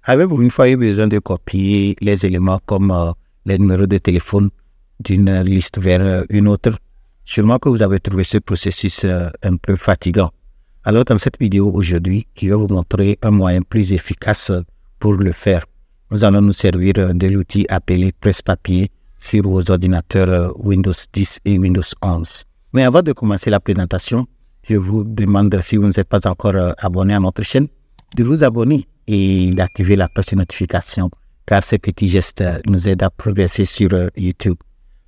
Avez-vous une fois eu besoin de copier les éléments comme les numéros de téléphone d'une liste vers une autre? Sûrement que vous avez trouvé ce processus un peu fatigant. Alors dans cette vidéo aujourd'hui, je vais vous montrer un moyen plus efficace pour le faire. Nous allons nous servir de l'outil appelé Presse-Papier sur vos ordinateurs Windows 10 et Windows 11. Mais avant de commencer la présentation, je vous demande, si vous n'êtes pas encore abonné à notre chaîne, de vous abonner et d'activer la cloche de notification, car ces petits gestes nous aident à progresser sur YouTube.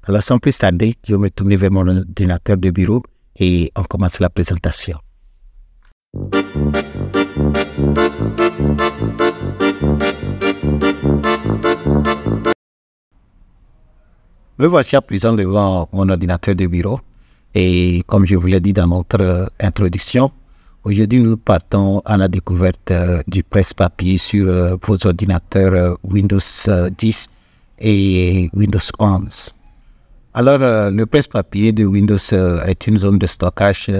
Alors sans plus tarder, je vais me tourner vers mon ordinateur de bureau et on commence la présentation. Me voici à présent devant mon ordinateur de bureau et comme je vous l'ai dit dans notre introduction, aujourd'hui nous partons à la découverte du presse-papier sur vos ordinateurs Windows 10 et Windows 11. Alors le presse-papier de Windows est une zone de stockage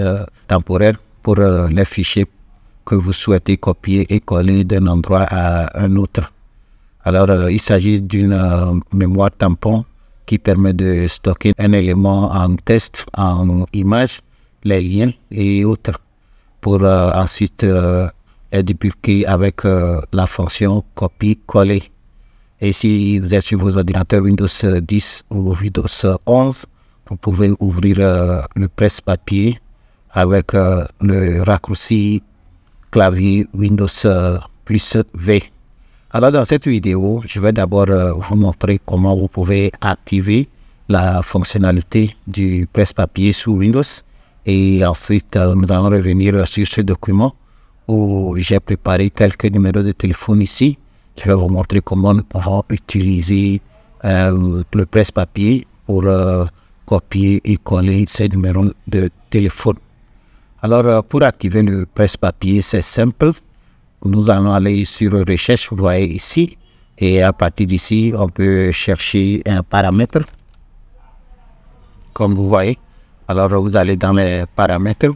temporaire pour les fichiers que vous souhaitez copier et coller d'un endroit à un autre. Alors il s'agit d'une mémoire tampon qui permet de stocker un élément en texte, en image, les liens et autres, pour ensuite être dupliqué avec la fonction copier-coller. Et si vous êtes sur vos ordinateurs Windows 10 ou Windows 11, vous pouvez ouvrir le presse-papier avec le raccourci clavier Windows plus V. Alors dans cette vidéo, je vais d'abord vous montrer comment vous pouvez activer la fonctionnalité du presse-papier sous Windows. Et ensuite, nous allons revenir sur ce document où j'ai préparé quelques numéros de téléphone ici. Je vais vous montrer comment nous pouvons utiliser le presse-papier pour copier et coller ces numéros de téléphone. Alors, pour activer le presse-papier, c'est simple. Nous allons aller sur Recherche, vous voyez ici. Et à partir d'ici, on peut chercher un paramètre. Comme vous voyez. Alors, vous allez dans les paramètres.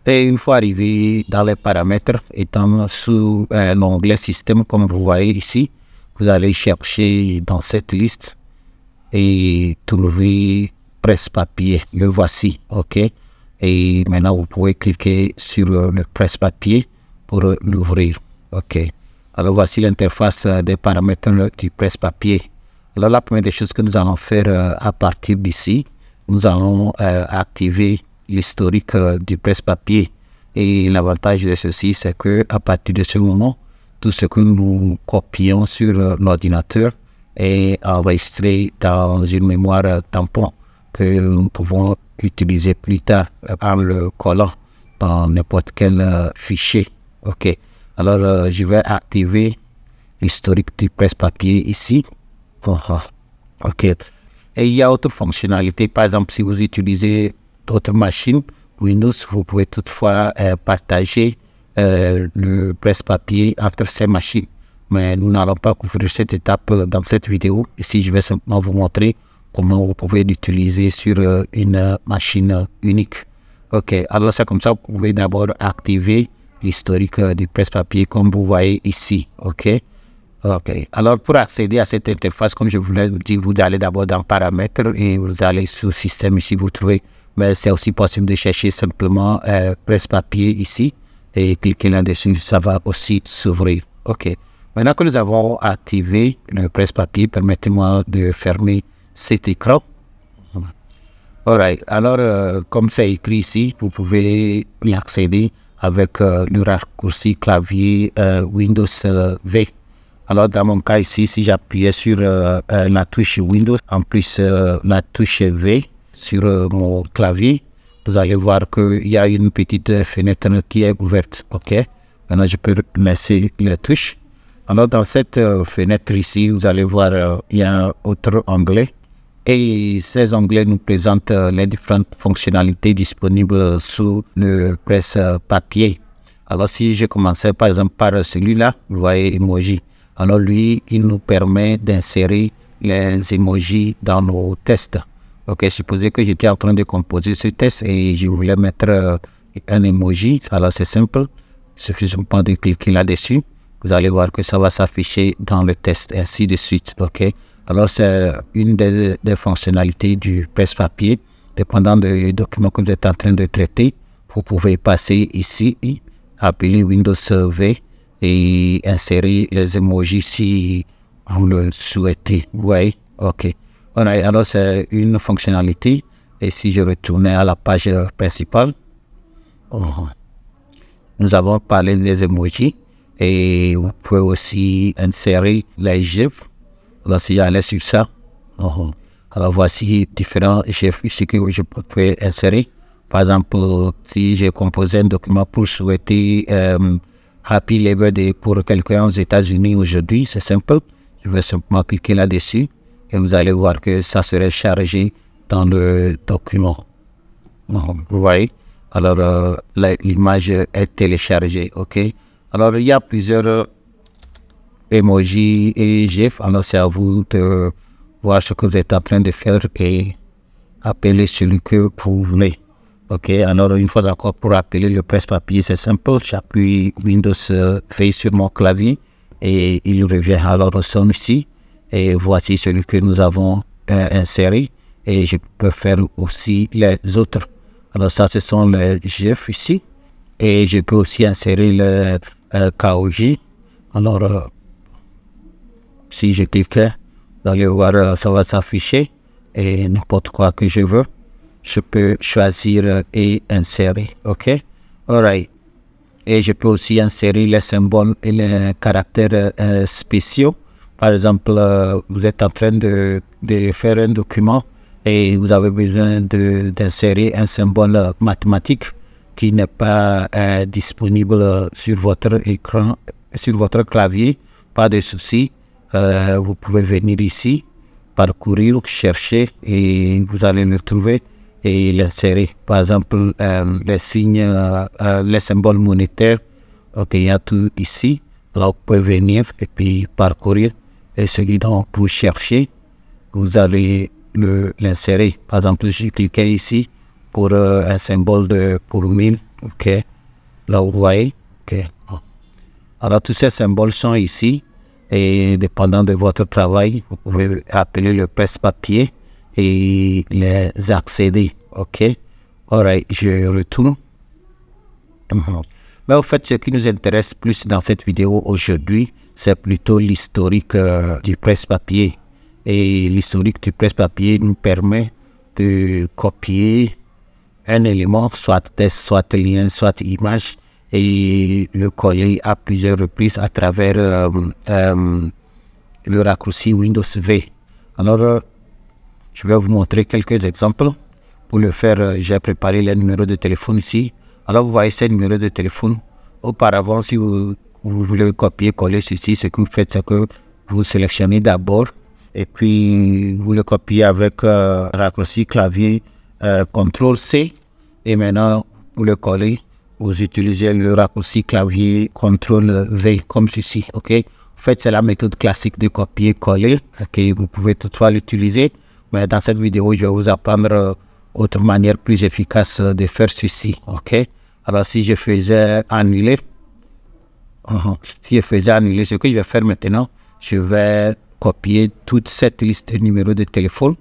Et une fois arrivé dans les paramètres, étant sous l'onglet Système, comme vous voyez ici, vous allez chercher dans cette liste et trouver presse-papier. Le voici, ok. Et maintenant, vous pouvez cliquer sur le presse-papier pour l'ouvrir, ok. Alors, voici l'interface des paramètres du presse-papier. Alors, la première des choses que nous allons faire à partir d'ici, nous allons activer l'historique du presse-papier. Et l'avantage de ceci, c'est que à partir de ce moment, tout ce que nous copions sur l'ordinateur est enregistré dans une mémoire tampon que nous pouvons utiliser plus tard en le collant dans n'importe quel fichier. Ok. Alors, je vais activer l'historique du presse-papier ici. Ok. Et il y a autre fonctionnalité. Par exemple, si vous utilisez d'autres machines Windows, vous pouvez toutefois partager le presse-papier entre ces machines. Mais nous n'allons pas couvrir cette étape dans cette vidéo. Ici, je vais simplement vous montrer comment vous pouvez l'utiliser sur une machine unique. Ok, alors c'est comme ça, vous pouvez d'abord activer l'historique du presse-papier comme vous voyez ici. Ok. Ok, alors pour accéder à cette interface, comme je vous l'ai dit, vous allez d'abord dans Paramètres et vous allez sur Système ici, vous trouvez, mais c'est aussi possible de chercher simplement presse-papier ici et cliquer là-dessus, ça va aussi s'ouvrir. Ok, maintenant que nous avons activé le presse-papier, permettez-moi de fermer cet écran. Alright, alors comme c'est écrit ici, vous pouvez y accéder avec le raccourci clavier Windows V. Alors dans mon cas ici, si j'appuyais sur la touche Windows, en plus la touche V sur mon clavier, vous allez voir qu'il y a une petite fenêtre qui est ouverte. Ok, maintenant je peux laisser la touche. Alors dans cette fenêtre ici, vous allez voir il y a un autre onglet. Et ces onglets nous présentent les différentes fonctionnalités disponibles sous le presse-papier. Alors si je commençais par exemple par celui-là, vous voyez emoji. Alors lui, il nous permet d'insérer les emojis dans nos tests. Ok, supposez que j'étais en train de composer ce test et je voulais mettre un emoji. Alors c'est simple, Il suffit simplement de cliquer là-dessus. Vous allez voir que ça va s'afficher dans le test, ainsi de suite. OK? Alors, c'est une des fonctionnalités du presse-papier. Dépendant des documents que vous êtes en train de traiter, vous pouvez passer ici, appeler Windows Survey et insérer les emojis si vous le souhaitez. Vous voyez? OK. Alors, c'est une fonctionnalité. Et si je retournais à la page principale, nous avons parlé des emojis et vous pouvez aussi insérer les GIFs. Alors, si j'allais sur ça, alors voici différents GIFs ici que je peux insérer. Par exemple, si j'ai composé un document pour souhaiter Happy Labor Day pour quelqu'un aux États-Unis aujourd'hui, c'est simple. Je vais simplement cliquer là-dessus et vous allez voir que ça serait chargé dans le document. Vous voyez? Alors, l'image est téléchargée, OK? Alors, il y a plusieurs emojis et GIFs. Alors, c'est à vous de voir ce que vous êtes en train de faire et appeler celui que vous voulez. OK? Alors, une fois encore, pour appeler le presse-papier, c'est simple. J'appuie Windows V sur mon clavier et il revient. Alors, on sonne ici et voici celui que nous avons inséré. Et je peux faire aussi les autres. Alors ça, ce sont les GIFs ici. Et je peux aussi insérer le KOJ. Alors, si je clique, vous allez voir, ça va s'afficher. Et n'importe quoi que je veux, je peux choisir et insérer. OK? Alright. Et je peux aussi insérer les symboles et les caractères spéciaux. Par exemple, vous êtes en train de faire un document et vous avez besoin d'insérer un symbole mathématique qui n'est pas disponible sur votre écran, sur votre clavier. Pas de souci, vous pouvez venir ici, parcourir, chercher et vous allez le trouver et l'insérer. Par exemple, les signes, les symboles monétaires, ok, il y a tout ici. Là, vous pouvez venir et puis parcourir et celui dont vous cherchez, vous allez l'insérer. Par exemple, je cliquais ici pour un symbole pour 1000. OK. Là, vous voyez. OK. Alors, tous ces symboles sont ici. Et dépendant de votre travail, vous pouvez appeler le presse-papier et les accéder. OK. Alright, je retourne. Mais au fait, ce qui nous intéresse plus dans cette vidéo aujourd'hui, c'est plutôt l'historique du presse-papier. Et l'historique du presse-papier nous permet de copier un élément, soit texte, soit lien, soit image, et le coller à plusieurs reprises à travers le raccourci Windows V. Alors, je vais vous montrer quelques exemples. Pour le faire, j'ai préparé les numéros de téléphone ici. Alors, vous voyez ces numéros de téléphone. Auparavant, si vous voulez copier-coller ceci, ce que vous faites, c'est que vous sélectionnez d'abord et puis vous le copiez avec raccourci clavier CTRL-C. Et maintenant, pour le coller, vous utilisez le raccourci clavier CTRL-V, comme ceci. OK? En fait, c'est la méthode classique de copier-coller. OK? Vous pouvez toutefois l'utiliser. Mais dans cette vidéo, je vais vous apprendre autre manière plus efficace de faire ceci. OK? Alors, si je faisais annuler, ce que je vais faire maintenant, je vais copier toute cette liste de numéros de téléphone.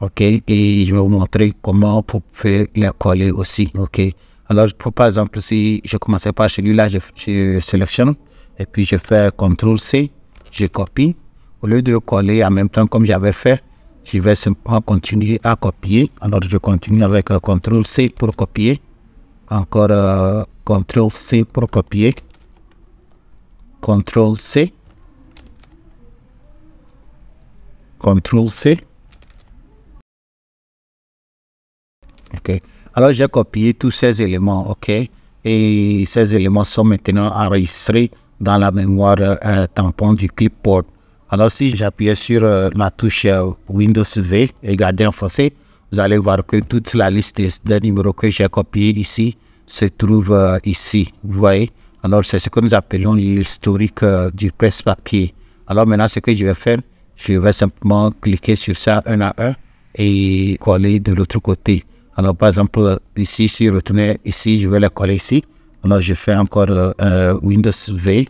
OK? Et je vais vous montrer comment vous pouvez les coller aussi. OK? Alors, par exemple, si je commençais par celui-là, je sélectionne et puis je fais CTRL-C, je copie. Au lieu de coller en même temps comme j'avais fait, je vais simplement continuer à copier. Alors, je continue avec CTRL-C pour copier. Encore CTRL-C pour copier. CTRL-C. CTRL-C. OK. Alors, j'ai copié tous ces éléments. OK. Et ces éléments sont maintenant enregistrés dans la mémoire tampon du clipboard. Alors, si j'appuie sur la touche Windows V et garder en français, vous allez voir que toute la liste des numéros que j'ai copiés ici se trouve ici. Vous voyez? Alors, c'est ce que nous appelons l'historique du presse-papier. Alors, maintenant, ce que je vais faire, je vais simplement cliquer sur ça un à un et coller de l'autre côté. Alors, par exemple, ici, si je retourne ici, je vais le coller ici. Alors, je fais encore Windows V.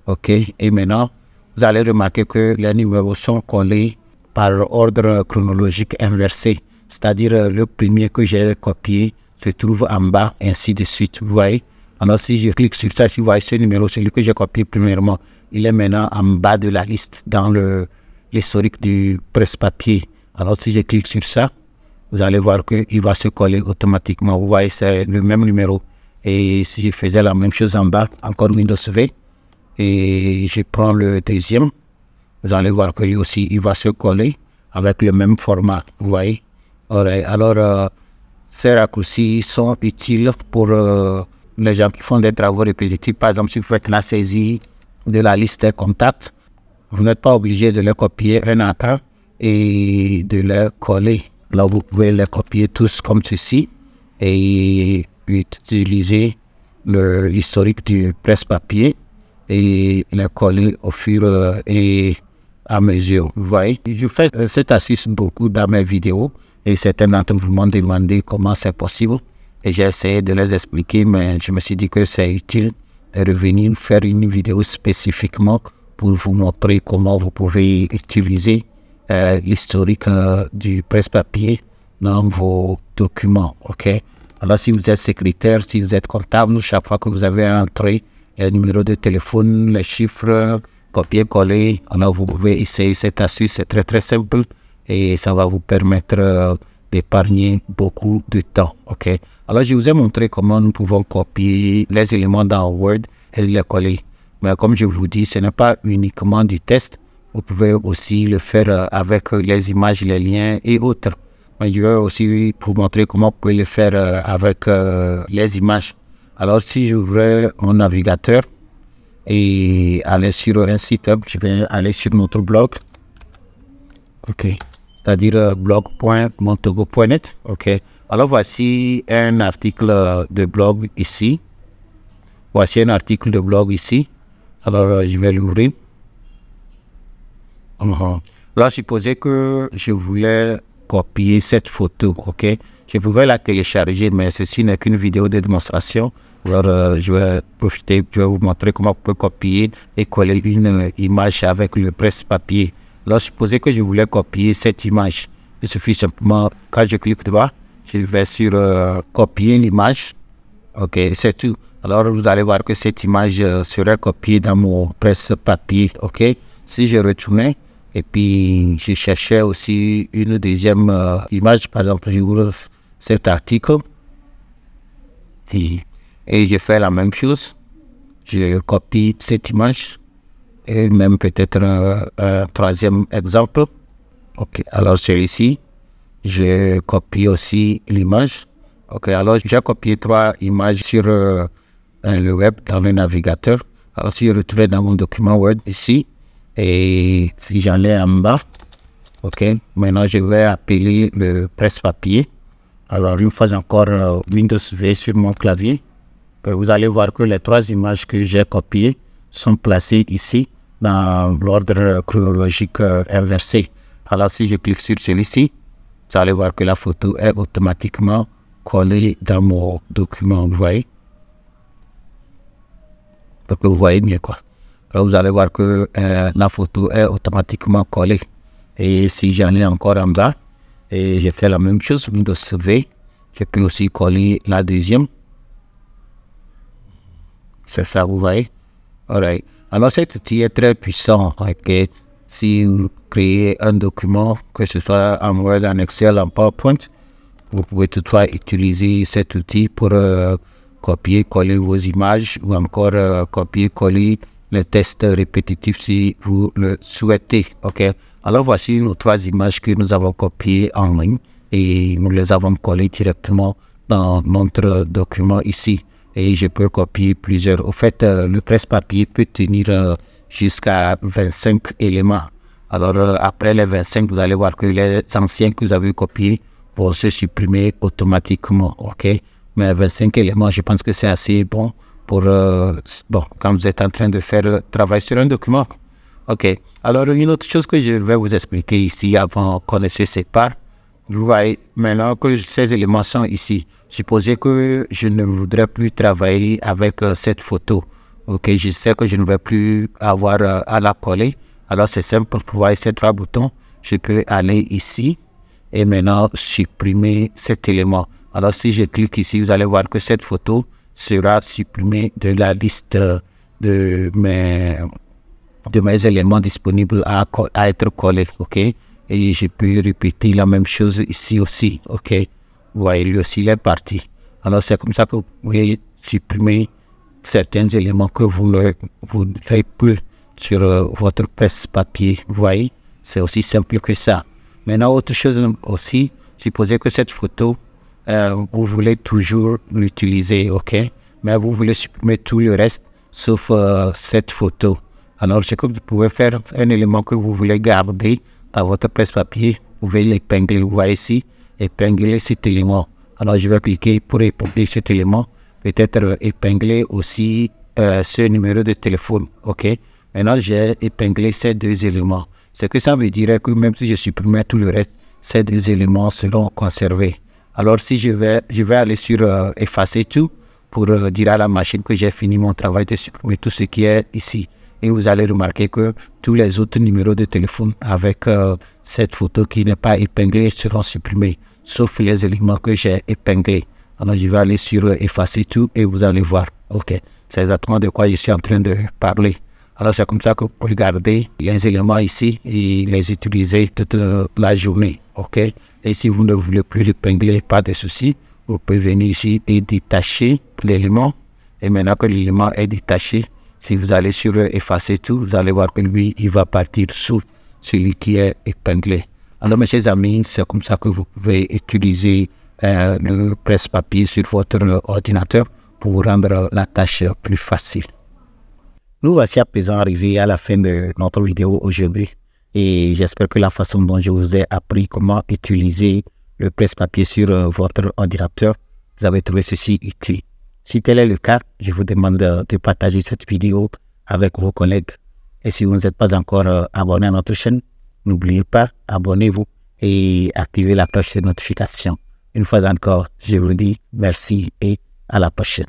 OK. Et maintenant, vous allez remarquer que les numéros sont collés par ordre chronologique inversé. C'est-à-dire, le premier que j'ai copié se trouve en bas, ainsi de suite. Vous voyez? Alors, si je clique sur ça, si vous voyez ce numéro, celui que j'ai copié premièrement, il est maintenant en bas de la liste dans l'historique du presse-papier. Alors, si je clique sur ça, vous allez voir qu'il va se coller automatiquement. Vous voyez, c'est le même numéro. Et si je faisais la même chose en bas, encore Windows V, et je prends le deuxième, vous allez voir que lui aussi, il va se coller avec le même format. Vous voyez? Alors, ces raccourcis sont utiles pour les gens qui font des travaux répétitifs. Par exemple, si vous faites la saisie de la liste des contacts, vous n'êtes pas obligé de les copier un à un et de les coller. Là, vous pouvez les copier tous comme ceci et utiliser l'historique du presse-papier et les coller au fur et à mesure. Vous voyez, je fais cette astuce beaucoup dans mes vidéos et certains d'entre vous m'ont demandé comment c'est possible et j'ai essayé de les expliquer, mais je me suis dit que c'est utile de revenir faire une vidéo spécifiquement pour vous montrer comment vous pouvez utiliser l'historique du presse-papier dans vos documents. OK? Alors, si vous êtes secrétaire, si vous êtes comptable, chaque fois que vous avez entré le numéro de téléphone, les chiffres, copier-coller, alors vous pouvez essayer cette astuce. C'est très, très simple et ça va vous permettre d'épargner beaucoup de temps. OK? Alors, je vous ai montré comment nous pouvons copier les éléments dans Word et les coller. Mais comme je vous dis, ce n'est pas uniquement du test. Vous pouvez aussi le faire avec les images, les liens et autres. Mais je vais aussi vous montrer comment vous pouvez le faire avec les images. Alors, si j'ouvre mon navigateur et aller sur un site web, je vais aller sur notre blog. OK. C'est-à-dire blog.montogo.net. OK. Alors, voici un article de blog ici. Voici un article de blog ici. Alors, je vais l'ouvrir. Là, supposez que je voulais copier cette photo, OK? Je pouvais la télécharger, mais ceci n'est qu'une vidéo de démonstration. Alors, je vais profiter, je vais vous montrer comment on peut copier et coller une image avec le presse-papier. Là, supposez que je voulais copier cette image. Il suffit simplement, quand je clique droit, je vais sur copier l'image. OK, c'est tout. Alors, vous allez voir que cette image serait copiée dans mon presse-papier. OK? Si je retournais, et puis je cherchais aussi une deuxième image, par exemple, j'ouvre cet article et je fais la même chose. Je copie cette image et même peut-être un troisième exemple. OK, alors celui-ci, je copie aussi l'image. OK, alors j'ai copié 3 images sur le web dans le navigateur. Alors si je retourne dans mon document Word ici, et si j'allais en bas, OK, maintenant je vais appeler le presse-papier. Alors une fois encore Windows V sur mon clavier, vous allez voir que les 3 images que j'ai copiées sont placées ici dans l'ordre chronologique inversé. Alors si je clique sur celui-ci, vous allez voir que la photo est automatiquement collée dans mon document, vous voyez. Donc vous voyez mieux quoi. Alors vous allez voir que la photo est automatiquement collée. Et si j'en ai encore en bas, et je fais la même chose, Windows V, je peux aussi coller la deuxième. C'est ça, vous voyez. Alright. Alors cet outil est très puissant. Okay. Si vous créez un document, que ce soit en Word, en Excel, en PowerPoint, vous pouvez toutefois utiliser cet outil pour copier, coller vos images ou encore copier, coller les tests répétitifs si vous le souhaitez. OK. Alors voici nos 3 images que nous avons copiées en ligne et nous les avons collées directement dans notre document ici. Et je peux copier plusieurs. Au fait, le presse-papier peut tenir jusqu'à 25 éléments. Alors après les 25, vous allez voir que les anciens que vous avez copiés vont se supprimer automatiquement. OK. Mais 25 éléments, je pense que c'est assez bon pour quand vous êtes en train de faire travail sur un document. OK. Alors, une autre chose que je vais vous expliquer ici avant qu'on ne se sépare. Vous voyez, maintenant que ces éléments sont ici, supposez que je ne voudrais plus travailler avec cette photo. Ok, je sais que je ne vais plus avoir à la coller. Alors c'est simple, vous voyez ces 3 boutons, je peux aller ici et maintenant supprimer cet élément. Alors si je clique ici, vous allez voir que cette photo sera supprimée de la liste de mes éléments disponibles à être collés. Ok, et je peux répéter la même chose ici aussi. Ok, vous voyez, lui aussi il est parti. Alors c'est comme ça que vous pouvez supprimer certains éléments que vous ne voudrez plus sur votre presse-papier. Vous voyez, c'est aussi simple que ça. Maintenant, autre chose aussi, supposez que cette photo, vous voulez toujours l'utiliser, ok? Mais vous voulez supprimer tout le reste, sauf cette photo. Alors, ce que vous pouvez faire, un élément que vous voulez garder à votre presse-papier, vous pouvez l'épingler. Vous voyez ici, épingler cet élément. Alors, je vais cliquer pour épingler cet élément. Peut-être épingler aussi ce numéro de téléphone, ok? Maintenant, j'ai épinglé ces 2 éléments. Ce que ça veut dire que même si je supprimais tout le reste, ces 2 éléments seront conservés. Alors, si je vais aller sur effacer tout pour dire à la machine que j'ai fini mon travail de supprimer tout ce qui est ici. Et vous allez remarquer que tous les autres numéros de téléphone avec cette photo qui n'est pas épinglée seront supprimés, sauf les éléments que j'ai épinglés. Alors, je vais aller sur effacer tout et vous allez voir. Ok, c'est exactement de quoi je suis en train de parler. Alors, c'est comme ça que vous pouvez garder les éléments ici et les utiliser toute la journée. Ok, et si vous ne voulez plus l'épingler, pas de souci. Vous pouvez venir ici et détacher l'élément. Et maintenant que l'élément est détaché, si vous allez sur effacer tout, vous allez voir que lui, il va partir sous celui qui est épinglé. Alors, mes chers amis, c'est comme ça que vous pouvez utiliser le presse-papier sur votre ordinateur pour vous rendre la tâche plus facile. Nous voici à présent arrivés à la fin de notre vidéo aujourd'hui et j'espère que la façon dont je vous ai appris comment utiliser le presse-papier sur votre ordinateur, vous avez trouvé ceci utile. Si tel est le cas, je vous demande de partager cette vidéo avec vos collègues. Et si vous n'êtes pas encore abonné à notre chaîne, n'oubliez pas, abonnez-vous et activez la cloche de notification. Une fois encore, je vous dis merci et à la prochaine.